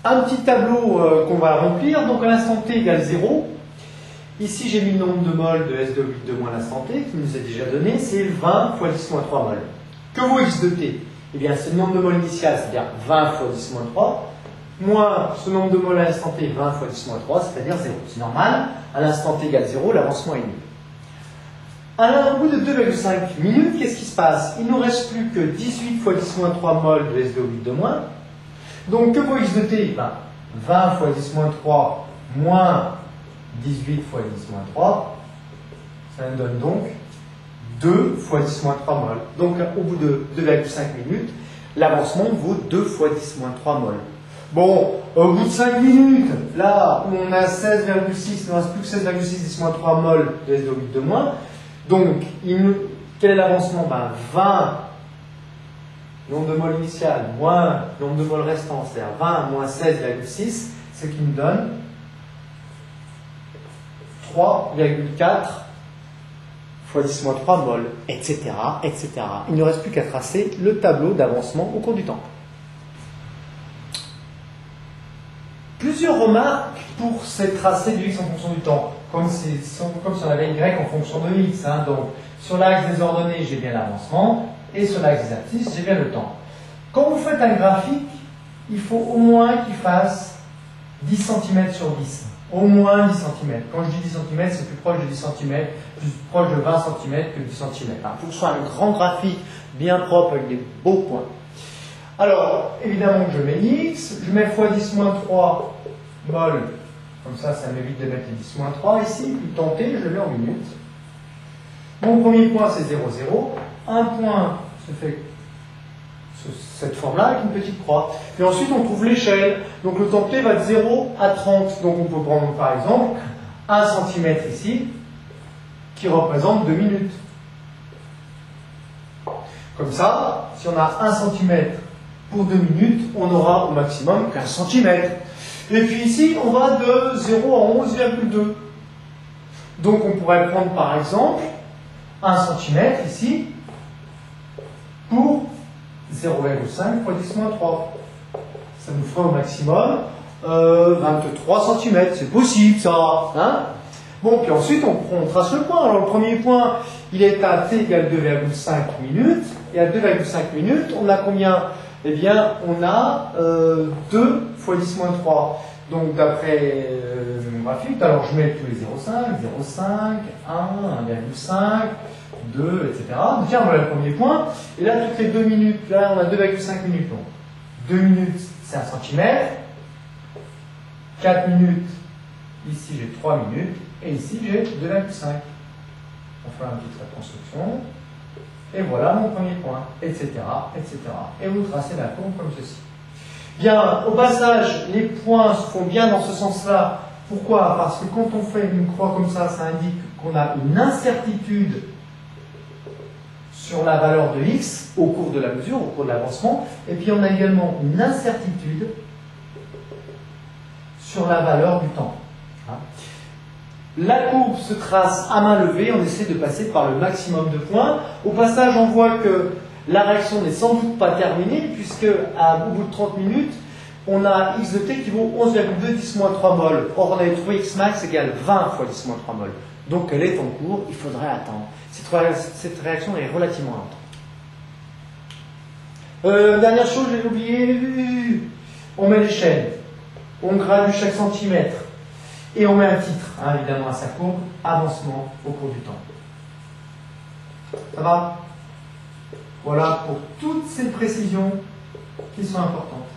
Un petit tableau qu'on va remplir. Donc à l'instant t égale 0. Ici, j'ai mis le nombre de moles de S de 8 de moins l'instant t, qui nous est déjà donné. C'est 20 fois 10 moins 3 moles. Que vaut x de t? Eh bien, c'est le nombre de moles initial, c'est-à-dire 20 fois 10 moins 3, moins ce nombre de moles à l'instant t, 20 fois 10 moins 3, c'est-à-dire 0. C'est normal. À l'instant t égale 0, l'avancement est nul. Alors, au bout de 2,5 minutes, qu'est-ce qui se passe? Il ne nous reste plus que 18 fois 10 moins 3 moles de S de 8 de moins. Donc, que vaut x de t? 20 fois 10 moins 3 moins 18 fois 10 moins 3, ça nous donne donc 2 fois 10 moins 3 moles. Donc, au bout de 2,5 minutes, l'avancement vaut 2 fois 10 moins 3 moles. Bon, au bout de 5 minutes, là où on a 16,6, il ne reste plus que 16,6 10 moins 3 moles de S de 8 de moins. Donc, quel est l'avancement? 20 nombre de moles initial moins nombre de moles restant, c'est-à-dire 20 moins 16,6, ce qui nous donne 3,4 fois 10 moins 3 moles, etc., etc. Il ne reste plus qu'à tracer le tableau d'avancement au cours du temps. Plusieurs remarques pour ces tracés du x en fonction du temps, comme si on avait y en fonction de x. Donc, sur l'axe des ordonnées, j'ai bien l'avancement, et sur l'axe des abscisses, j'ai bien le temps. Quand vous faites un graphique, il faut au moins qu'il fasse 10 cm sur 10. Au moins 10 cm. Quand je dis 10 cm, c'est plus proche de 10 cm, plus proche de 20 cm que 10 cm. Pour que ce soit un grand graphique bien propre avec des beaux points. Alors, évidemment que je mets x, je mets fois 10 moins 3 moles, comme ça m'évite de mettre les 10 moins 3 ici, puis tenter, je le mets en minutes. Mon premier point c'est 0, 0. Un point se fait cette forme-là avec une petite croix. Et ensuite on trouve l'échelle. Donc le temps t va de 0 à 30. Donc on peut prendre par exemple 1 cm ici, qui représente 2 minutes. Comme ça, si on a 1 cm pour 2 minutes, on aura au maximum qu'un centimètre. Et puis ici, on va de 0 à 11,2. Donc on pourrait prendre par exemple 1 cm ici pour 0,5 fois 10 moins 3. Ça nous ferait au maximum 23 cm. C'est possible ça. Bon, puis ensuite on trace le point. Alors le premier point, il est à t égale 2,5 minutes. Et à 2,5 minutes, on a combien? Eh bien, on a 2 fois 10 moins 3. Donc, d'après mon graphique, alors je mets tous les 0,5, 0,5, 1, 1,5, 2, etc. Donc, tiens, voilà le premier point. Et là, toutes les 2 minutes, là, on a 2,5 minutes. Donc, 2 minutes, c'est 1 cm. 4 minutes, ici j'ai 3 minutes. Et ici, j'ai 2,5. On fait une petite reconstruction. Et voilà mon premier point, etc., etc. Et vous tracez la courbe comme ceci. Bien, au passage, les points se font bien dans ce sens-là. Pourquoi? Parce que quand on fait une croix comme ça, ça indique qu'on a une incertitude sur la valeur de x au cours de la mesure, au cours de l'avancement. Et puis on a également une incertitude sur la valeur du temps. La courbe se trace à main levée, on essaie de passer par le maximum de points. Au passage, on voit que la réaction n'est sans doute pas terminée, puisque au bout de 30 minutes, on a x de t qui vaut 11,2 10 moins 3 moles. Or, on avait trouvé x max égale 20 fois 10 moins 3 moles. Donc, elle est en cours, il faudrait attendre. Cette réaction est relativement lente. Dernière chose, j'ai oublié, on met l'échelle, on gradue chaque centimètre. Et on met un titre, évidemment, à sa courbe, avancement au cours du temps. Ça va? Voilà pour toutes ces précisions qui sont importantes.